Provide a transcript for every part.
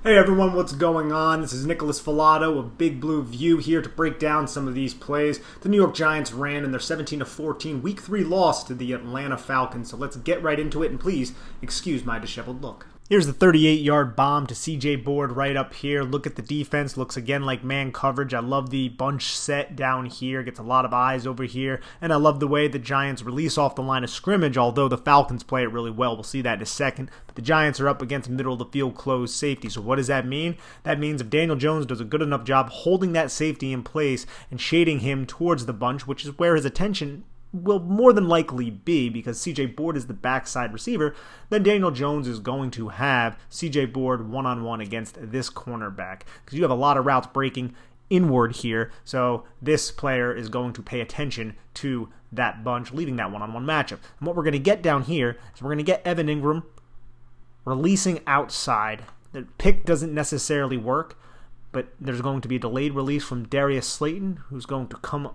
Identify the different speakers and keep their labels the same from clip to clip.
Speaker 1: Hey everyone, what's going on? This is Nicholas Filato of Big Blue View here to break down some of these plays. The New York Giants ran in their 17-14 Week 3 loss to the Atlanta Falcons, so let's get right into it, and please excuse my disheveled look. Here's the 38-yard bomb to C.J. Board right up here. Look at the defense. Looks again like man coverage. I love the bunch set down here. Gets a lot of eyes over here. And I love the way the Giants release off the line of scrimmage, although the Falcons play it really well. We'll see that in a second. But the Giants are up against middle of the field closed safety. So what does that mean? That means if Daniel Jones does a good enough job holding that safety in place and shading him towards the bunch, which is where his attention will more than likely be because C.J. Board is the backside receiver, then Daniel Jones is going to have C.J. Board one-on-one against this cornerback because you have a lot of routes breaking inward here, so this player is going to pay attention to that bunch, leaving that one-on-one matchup. And what we're going to get down here is we're going to get Evan Ingram releasing outside. The pick doesn't necessarily work, but there's going to be a delayed release from Darius Slayton, who's going to come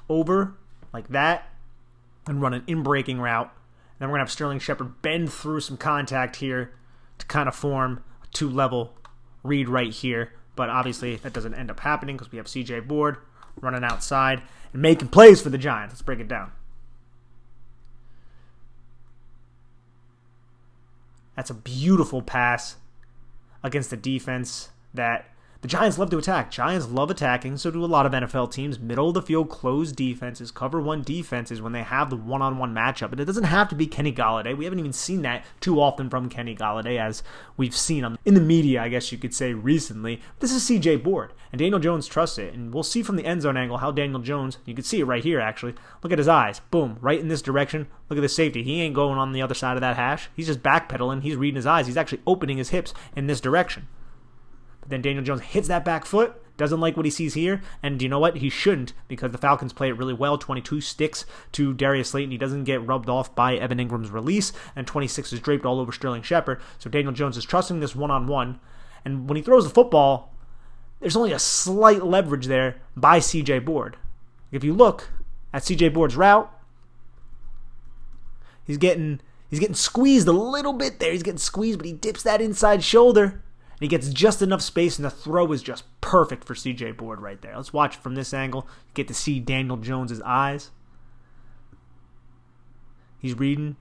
Speaker 1: over like that and run an in-breaking route. Then we're going to have Sterling Shepard bend through some contact here to kind of form a two-level read right here. But obviously that doesn't end up happening because we have C.J. Board running outside and making plays for the Giants. Let's break it down. That's a beautiful pass against a defense that the Giants love to attack. Giants love attacking, so do a lot of NFL teams. Middle of the field, closed defenses, cover one defenses when they have the one-on-one matchup. And it doesn't have to be Kenny Golladay. We haven't even seen that too often from Kenny Golladay, as we've seen him in the media, I guess you could say, recently. This is C.J. Board, and Daniel Jones trusts it. And we'll see from the end zone angle how Daniel Jones, you can see it right here, actually. Look at his eyes. Boom, right in this direction. Look at the safety. He ain't going on the other side of that hash. He's just backpedaling. He's reading his eyes. He's actually opening his hips in this direction. Then Daniel Jones hits that back foot, doesn't like what he sees here, and you know what? He shouldn't because the Falcons play it really well. 22 sticks to Darius Slayton. He doesn't get rubbed off by Evan Ingram's release, and 26 is draped all over Sterling Shepard. So Daniel Jones is trusting this one-on-one, and when he throws the football, there's only a slight leverage there by C.J. Board. If you look at C.J. Board's route, he's getting squeezed a little bit there. He's getting squeezed, but he dips that inside shoulder. And he gets just enough space, and the throw is just perfect for C.J. Board right there. Let's watch it from this angle. You get to see Daniel Jones' eyes. He's reading.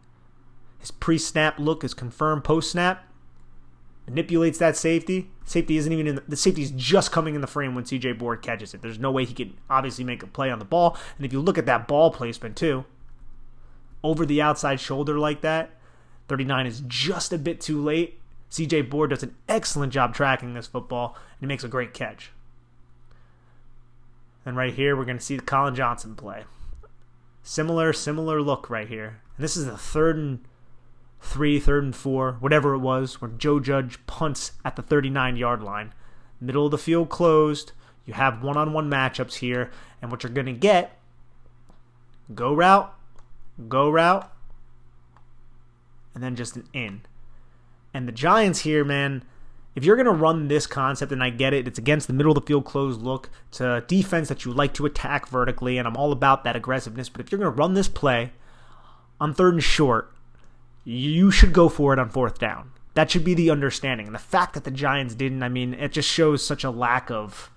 Speaker 1: His pre-snap look is confirmed post-snap. Manipulates that safety. Safety isn't even the safety's just coming in the frame when C.J. Board catches it. There's no way he can obviously make a play on the ball. And if you look at that ball placement too, over the outside shoulder like that, 39 is just a bit too late. C.J. Board does an excellent job tracking this football, and he makes a great catch. And right here, we're going to see the Colin Johnson play. Similar look right here. And this is the 3rd and 3, 3rd and 4, whatever it was, where Joe Judge punts at the 39-yard line. Middle of the field closed. You have one-on-one matchups here, and what you're going to get, go route, and then just an in. And the Giants here, man, if you're going to run this concept, and I get it, it's against the middle of the field closed look to defense that you like to attack vertically, and I'm all about that aggressiveness. But if you're going to run this play on 3rd and short, you should go for it on 4th down. That should be the understanding. And the fact that the Giants didn't, I mean, it just shows such a lack of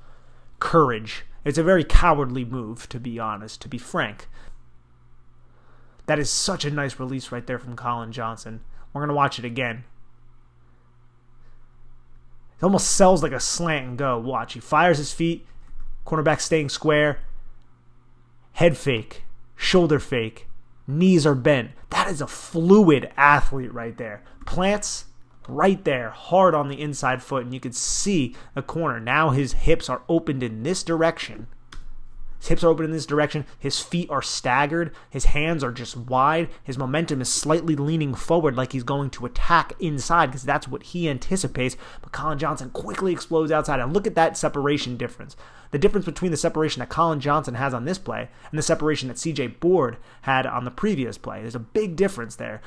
Speaker 1: courage. It's a very cowardly move, to be honest, to be frank. That is such a nice release right there from Colin Johnson. We're going to watch it again. It almost sells like a slant and go. Watch. He fires his feet. Cornerback staying square. Head fake. Shoulder fake. Knees are bent. That is a fluid athlete right there. Plants right there. Hard on the inside foot. And you can see the corner. Now his hips are opened in this direction. His hips are open in this direction. His feet are staggered. His hands are just wide. His momentum is slightly leaning forward like he's going to attack inside because that's what he anticipates. But Colin Johnson quickly explodes outside. And look at that separation difference. The difference between the separation that Colin Johnson has on this play and the separation that C.J. Board had on the previous play. There's a big difference there.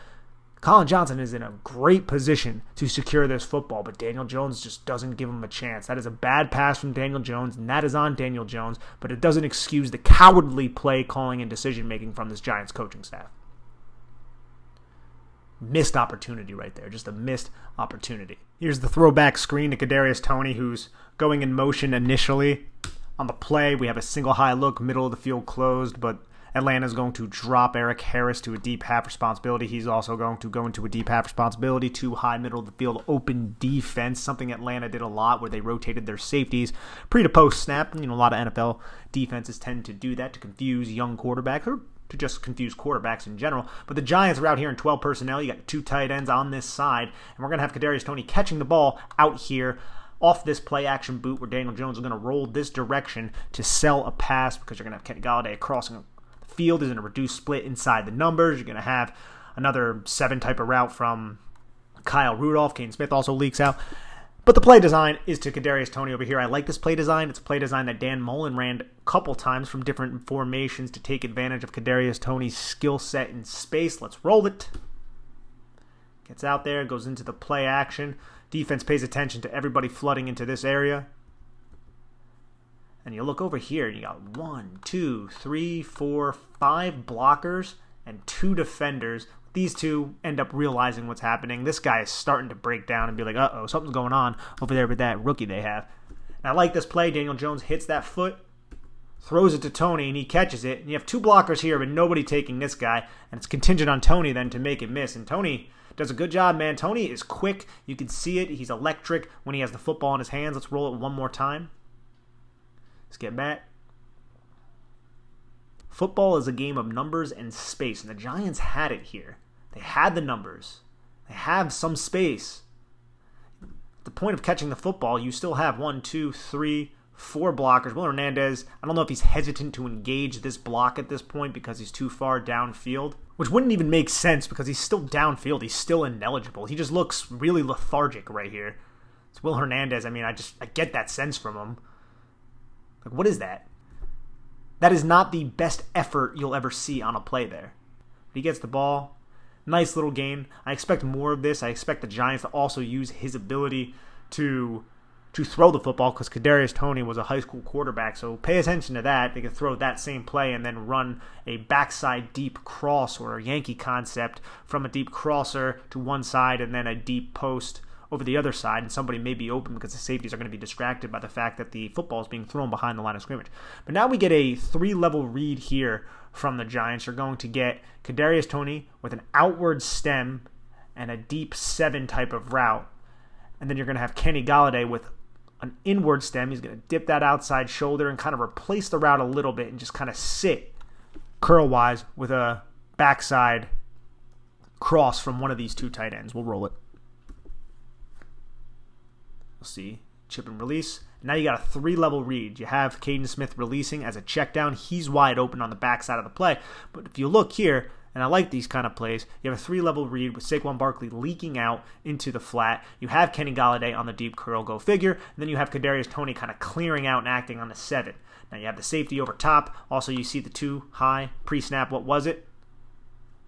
Speaker 1: Colin Johnson is in a great position to secure this football, but Daniel Jones just doesn't give him a chance. That is a bad pass from Daniel Jones, and that is on Daniel Jones, but it doesn't excuse the cowardly play calling and decision-making from this Giants coaching staff. Missed opportunity right there. Just a missed opportunity. Here's the throwback screen to Kadarius Toney, who's going in motion initially. On the play, we have a single high look, middle of the field closed, but Atlanta's going to drop Eric Harris to a deep half responsibility. He's also going to go into a deep half responsibility, too high, middle of the field, open defense, something Atlanta did a lot where they rotated their safeties pre to post snap. A lot of NFL defenses tend to do that to confuse young quarterbacks or to just confuse quarterbacks in general. But the Giants are out here in 12 personnel. You got 2 tight ends on this side, and we're going to have Kadarius Toney catching the ball out here off this play action boot where Daniel Jones is going to roll this direction to sell a pass because you're going to have Kenny Golladay crossing the field. Is in a reduced split inside the numbers. You're going to have another 7 type of route from Kyle Rudolph. Caden Smith also leaks out. But the play design is to Kadarius Toney over here. I like this play design. It's a play design that Dan Mullen ran a couple times from different formations to take advantage of Kadarius Toney's skill set in space. Let's roll it. Gets out there, goes into the play action. Defense pays attention to everybody flooding into this area. And you look over here, and you got 1, 2, 3, 4, 5 blockers and 2 defenders. These 2 end up realizing what's happening. This guy is starting to break down and be like, uh-oh, something's going on over there with that rookie they have. And I like this play. Daniel Jones hits that foot, throws it to Toney, and he catches it. And you have 2 blockers here, but nobody taking this guy. And it's contingent on Toney then to make it miss. And Toney does a good job, man. Toney is quick. You can see it. He's electric when he has the football in his hands. Let's roll it one more time. Let's get back. Football is a game of numbers and space, and the Giants had it here. They had the numbers. They have some space. At the point of catching the football, you still have 1, 2, 3, 4 blockers. Will Hernandez, I don't know if he's hesitant to engage this block at this point because he's too far downfield, which wouldn't even make sense because he's still downfield. He's still ineligible. He just looks really lethargic right here. It's Will Hernandez. I mean, I get that sense from him. Like, what is that? That is not the best effort you'll ever see on a play there. But he gets the ball. Nice little gain. I expect more of this. I expect the Giants to also use his ability to throw the football because Kadarius Toney was a high school quarterback. So pay attention to that. They can throw that same play and then run a backside deep cross or a Yankee concept from a deep crosser to one side and then a deep post over the other side, and somebody may be open because the safeties are going to be distracted by the fact that the football is being thrown behind the line of scrimmage. But now we get a 3-level read here from the Giants. You're going to get Kadarius Toney with an outward stem and a deep 7 type of route. And then you're going to have Kenny Golladay with an inward stem. He's going to dip that outside shoulder and kind of replace the route a little bit and just kind of sit curl-wise with a backside cross from one of these 2 tight ends. We'll roll it. We'll see. Chip and release. Now you got a 3-level read. You have Caden Smith releasing as a check down. He's wide open on the backside of the play. But if you look here, and I like these kind of plays, you have a 3-level read with Saquon Barkley leaking out into the flat. You have Kenny Golladay on the deep curl, go figure. And then you have Kadarius Toney kind of clearing out and acting on the 7. Now you have the safety over top. Also, you see the 2 high pre-snap. What was it?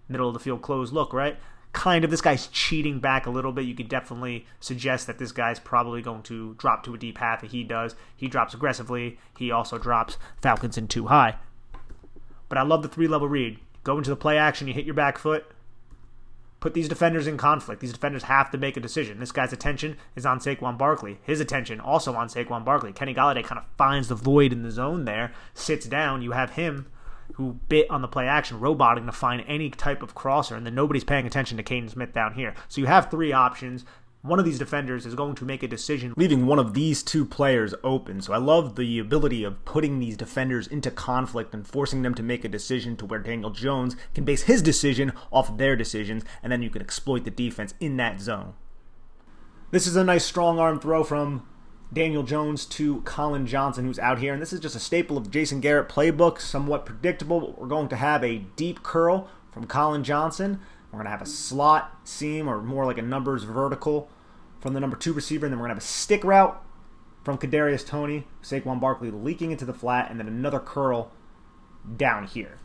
Speaker 1: Middle of the field closed look, right? Kind of. This guy's cheating back a little bit. You could definitely suggest that this guy's probably going to drop to a deep half. He does. He drops aggressively. He also drops Falcons in 2 high. But I love the 3-level read. Go into the play action. You hit your back foot. Put these defenders in conflict. These defenders have to make a decision. This guy's attention is on Saquon Barkley. His attention also on Saquon Barkley. Kenny Golladay kind of finds the void in the zone there. Sits down. You have him who bit on the play action, roboting to find any type of crosser, and then nobody's paying attention to Caden Smith down here. So you have 3 options. One of these defenders is going to make a decision, leaving one of these 2 players open. So I love the ability of putting these defenders into conflict and forcing them to make a decision to where Daniel Jones can base his decision off of their decisions, and then you can exploit the defense in that zone. This is a nice strong arm throw from Daniel Jones to Colin Johnson, who's out here. And this is just a staple of Jason Garrett playbook, somewhat predictable. We're going to have a deep curl from Colin Johnson. We're going to have a slot seam, or more like a numbers vertical, from the number 2 receiver. And then we're going to have a stick route from Kadarius Toney, Saquon Barkley leaking into the flat, and then another curl down here.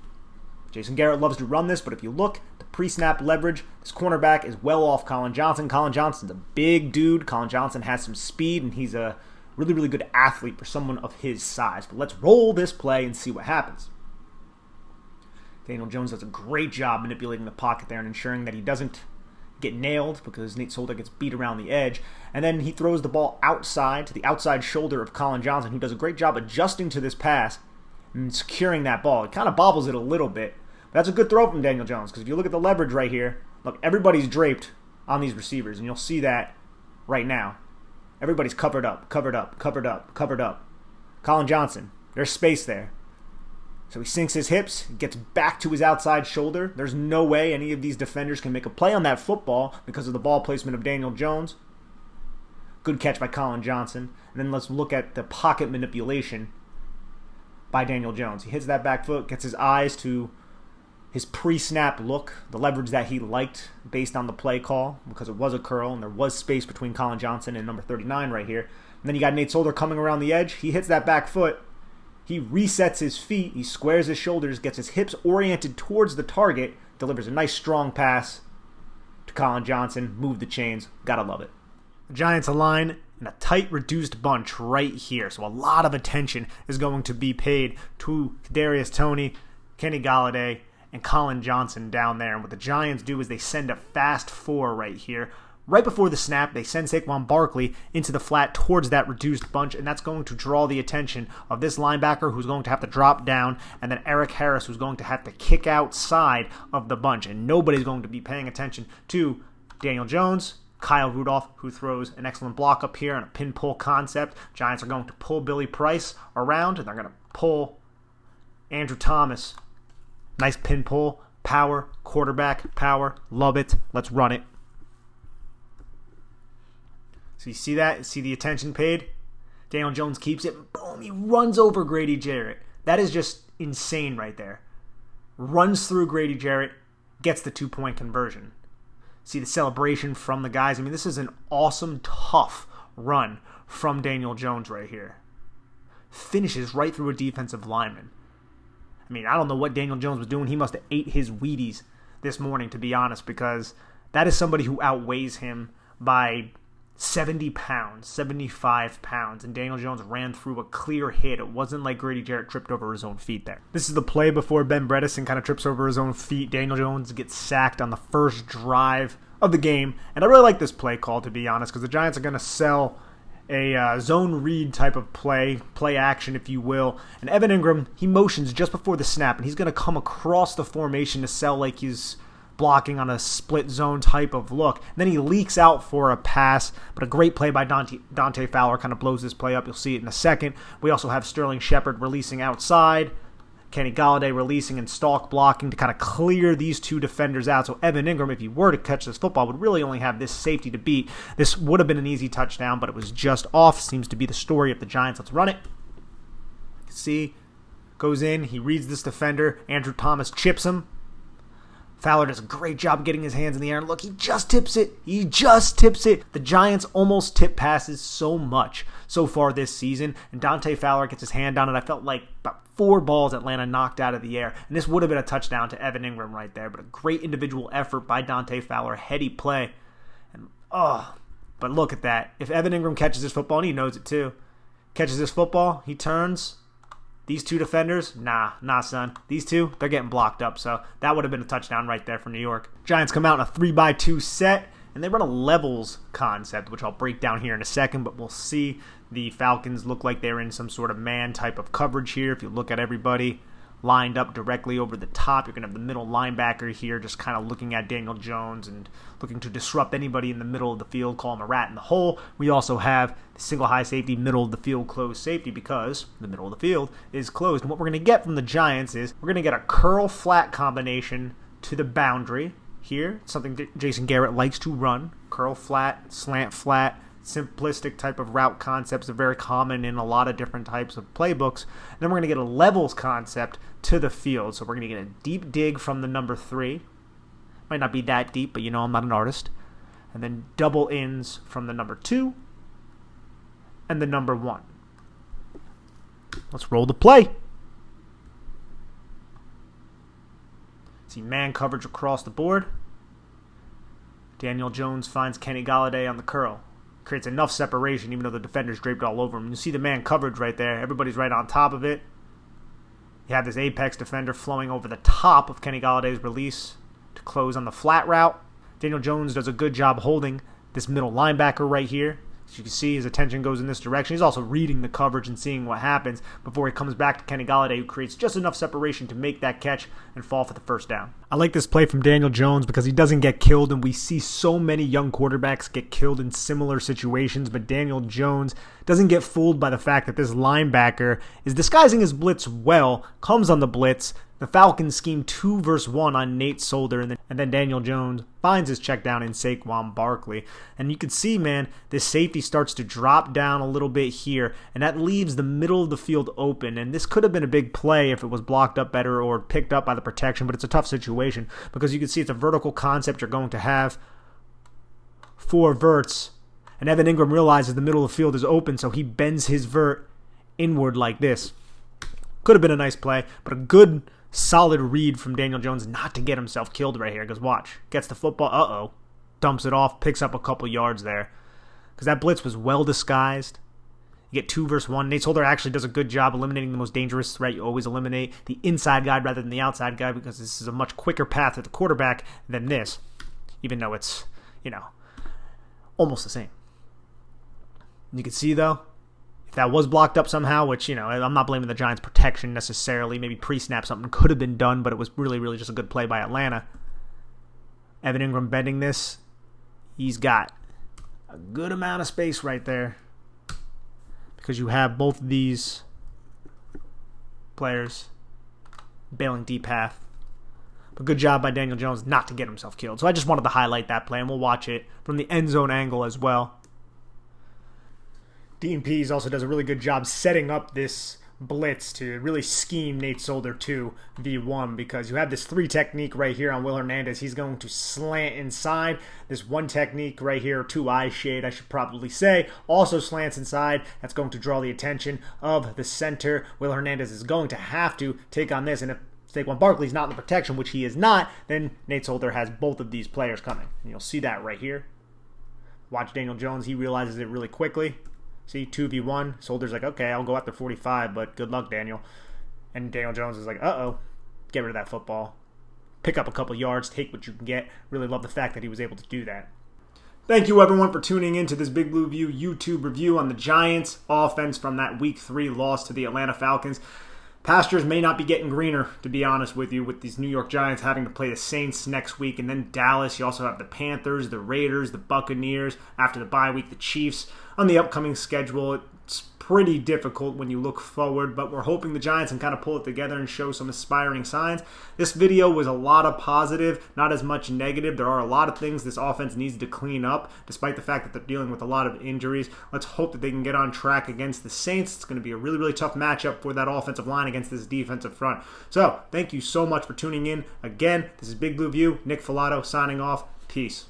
Speaker 1: Jason Garrett loves to run this, but if you look, the pre-snap leverage, this cornerback is well off Colin Johnson. Colin Johnson's a big dude. Colin Johnson has some speed, and he's a really, really good athlete for someone of his size. But let's roll this play and see what happens. Daniel Jones does a great job manipulating the pocket there and ensuring that he doesn't get nailed because Nate Solder gets beat around the edge. And then he throws the ball outside to the outside shoulder of Colin Johnson, who does a great job adjusting to this pass and securing that ball. It kind of bobbles it a little bit. But that's a good throw from Daniel Jones, because if you look at the leverage right here, look, everybody's draped on these receivers, and you'll see that right now. Everybody's covered up, covered up, covered up, covered up. Colin Johnson, there's space there. So he sinks his hips, gets back to his outside shoulder. There's no way any of these defenders can make a play on that football because of the ball placement of Daniel Jones. Good catch by Colin Johnson. And then let's look at the pocket manipulation by Daniel Jones. He hits that back foot, gets his eyes to his pre-snap look, the leverage that he liked based on the play call, because it was a curl and there was space between Colin Johnson and number 39 right here. And then you got Nate Solder coming around the edge. He hits that back foot. He resets his feet. He squares his shoulders, gets his hips oriented towards the target, delivers a nice strong pass to Colin Johnson. Move the chains. Gotta love it. The Giants align in a tight, reduced bunch right here. So a lot of attention is going to be paid to Kadarius Toney, Kenny Golladay, and Colin Johnson down there. And what the Giants do is they send a fast four right here. Right before the snap, they send Saquon Barkley into the flat towards that reduced bunch, and that's going to draw the attention of this linebacker who's going to have to drop down, and then Eric Harris who's going to have to kick outside of the bunch. And nobody's going to be paying attention to Daniel Jones, Kyle Rudolph, who throws an excellent block up here on a pin-pull concept. Giants are going to pull Billy Price around, and they're going to pull Andrew Thomas. Nice pin pull, power, quarterback, power, love it. Let's run it. So you see that? See the attention paid? Daniel Jones keeps it. Boom, he runs over Grady Jarrett. That is just insane right there. Runs through Grady Jarrett, gets the 2-point conversion. See the celebration from the guys. I mean, this is an awesome, tough run from Daniel Jones right here. Finishes right through a defensive lineman. I mean, I don't know what Daniel Jones was doing. He must have ate his Wheaties this morning, to be honest, because that is somebody who outweighs him by 70 pounds, 75 pounds, and Daniel Jones ran through a clear hit. It wasn't like Grady Jarrett tripped over his own feet there. This is the play before Ben Bredesen kind of trips over his own feet. Daniel Jones gets sacked on the first drive of the game, and I really like this play call, to be honest, because the Giants are going to sell a zone read type of play action, if you will. And Evan Ingram, he motions just before the snap, and he's going to come across the formation to sell like he's blocking on a split zone type of look. And then he leaks out for a pass, but a great play by Dante Fowler kind of blows this play up. You'll see it in a second. We also have Sterling Shepard releasing outside, Kenny Golladay releasing and stalk blocking to kind of clear these two defenders out. So Evan Ingram, if he were to catch this football, would really only have this safety to beat. This would have been an easy touchdown, but it was just off. Seems to be the story of the Giants. Let's run it. See, goes in. He reads this defender. Andrew Thomas chips him. Fowler does a great job getting his hands in the air. And look, he just tips it. He just tips it. The Giants almost tip passes so much so far this season. And Dante Fowler gets his hand on it. I felt like about 4 balls Atlanta knocked out of the air. And this would have been a touchdown to Evan Ingram right there. But a great individual effort by Dante Fowler. Heady play. And but look at that. If Evan Ingram catches this football, and he knows it too, catches this football, he turns. These two defenders, nah, son. These two, they're getting blocked up. So that would have been a touchdown right there for New York. Giants come out in a 3-by-2 set, and they run a levels concept, which I'll break down here in a second, but we'll see the Falcons look like they're in some sort of man type of coverage here. If you look at everybody lined up directly over the top, you're going to have the middle linebacker here just kind of looking at Daniel Jones and looking to disrupt anybody in the middle of the field, call him a rat in the hole. We also have the single high safety, middle of the field, closed safety, because the middle of the field is closed. And what we're going to get from the Giants is we're going to get a curl flat combination to the boundary here, something that Jason Garrett likes to run. Curl flat, slant flat, simplistic type of route concepts are very common in a lot of different types of playbooks. And then we're going to get a levels concept to the field. So we're going to get a deep dig from the number 3. Might not be that deep, but you know I'm not an artist. And then double ins from the number 2 and the number 1. Let's roll the play. See man coverage across the board. Daniel Jones finds Kenny Golladay on the curl. Creates enough separation even though the defender's draped all over him. You see the man coverage right there. Everybody's right on top of it. You have this apex defender flowing over the top of Kenny Galladay's release to close on the flat route. Daniel Jones does a good job holding this middle linebacker right here. As you can see, his attention goes in this direction. He's also reading the coverage and seeing what happens before he comes back to Kenny Golladay, who creates just enough separation to make that catch and fall for the first down. I like this play from Daniel Jones because he doesn't get killed, and we see so many young quarterbacks get killed in similar situations, but Daniel Jones doesn't get fooled by the fact that this linebacker is disguising his blitz well, comes on the blitz. The Falcons scheme 2 versus 1 on Nate Solder, and then Daniel Jones finds his check down in Saquon Barkley. And you can see, man, this safety starts to drop down a little bit here, and that leaves the middle of the field open. And this could have been a big play if it was blocked up better or picked up by the protection, but it's a tough situation because you can see it's a vertical concept you're going to have 4 verts. And Evan Ingram realizes the middle of the field is open, so he bends his vert inward like this. Could have been a nice play, but a good solid read from Daniel Jones not to get himself killed right here. Because watch, gets the football, dumps it off, picks up a couple yards there. Because that blitz was well disguised. You get 2 versus 1. Nate Solder actually does a good job eliminating the most dangerous threat. You always eliminate the inside guy rather than the outside guy because this is a much quicker path to the quarterback than this. Even though it's, almost the same. You can see, though, if that was blocked up somehow, which, I'm not blaming the Giants' protection necessarily. Maybe pre-snap something could have been done, but it was really, really just a good play by Atlanta. Evan Ingram bending this. He's got a good amount of space right there because you have both of these players bailing deep path. But good job by Daniel Jones not to get himself killed. So I just wanted to highlight that play, and we'll watch it from the end zone angle as well. Dean Pease also does a really good job setting up this blitz to really scheme Nate Solder 2v1 because you have this 3 technique right here on Will Hernandez. He's going to slant inside. This 1 technique right here, 2 eye shade, I should probably say, also slants inside. That's going to draw the attention of the center. Will Hernandez is going to have to take on this, and if Saquon Barkley's not in the protection, which he is not, then Nate Solder has both of these players coming. And you'll see that right here. Watch Daniel Jones. He realizes it really quickly. See, 2v1. Solder's like, okay, I'll go after 45, but good luck, Daniel. And Daniel Jones is like, get rid of that football. Pick up a couple yards, take what you can get. Really love the fact that he was able to do that. Thank you, everyone, for tuning in to this Big Blue View YouTube review on the Giants offense from that Week 3 loss to the Atlanta Falcons. Pastures may not be getting greener, to be honest with you, with these New York Giants having to play the Saints next week, and then Dallas. You also have the Panthers, the Raiders, the Buccaneers. After the bye week, the Chiefs. On the upcoming schedule, it's pretty difficult when you look forward, but we're hoping the Giants can kind of pull it together and show some aspiring signs. This video was a lot of positive, not as much negative. There are a lot of things this offense needs to clean up, despite the fact that they're dealing with a lot of injuries. Let's hope that they can get on track against the Saints. It's going to be a really, really tough matchup for that offensive line against this defensive front. So, thank you so much for tuning in. Again, this is Big Blue View. Nick Filato signing off. Peace.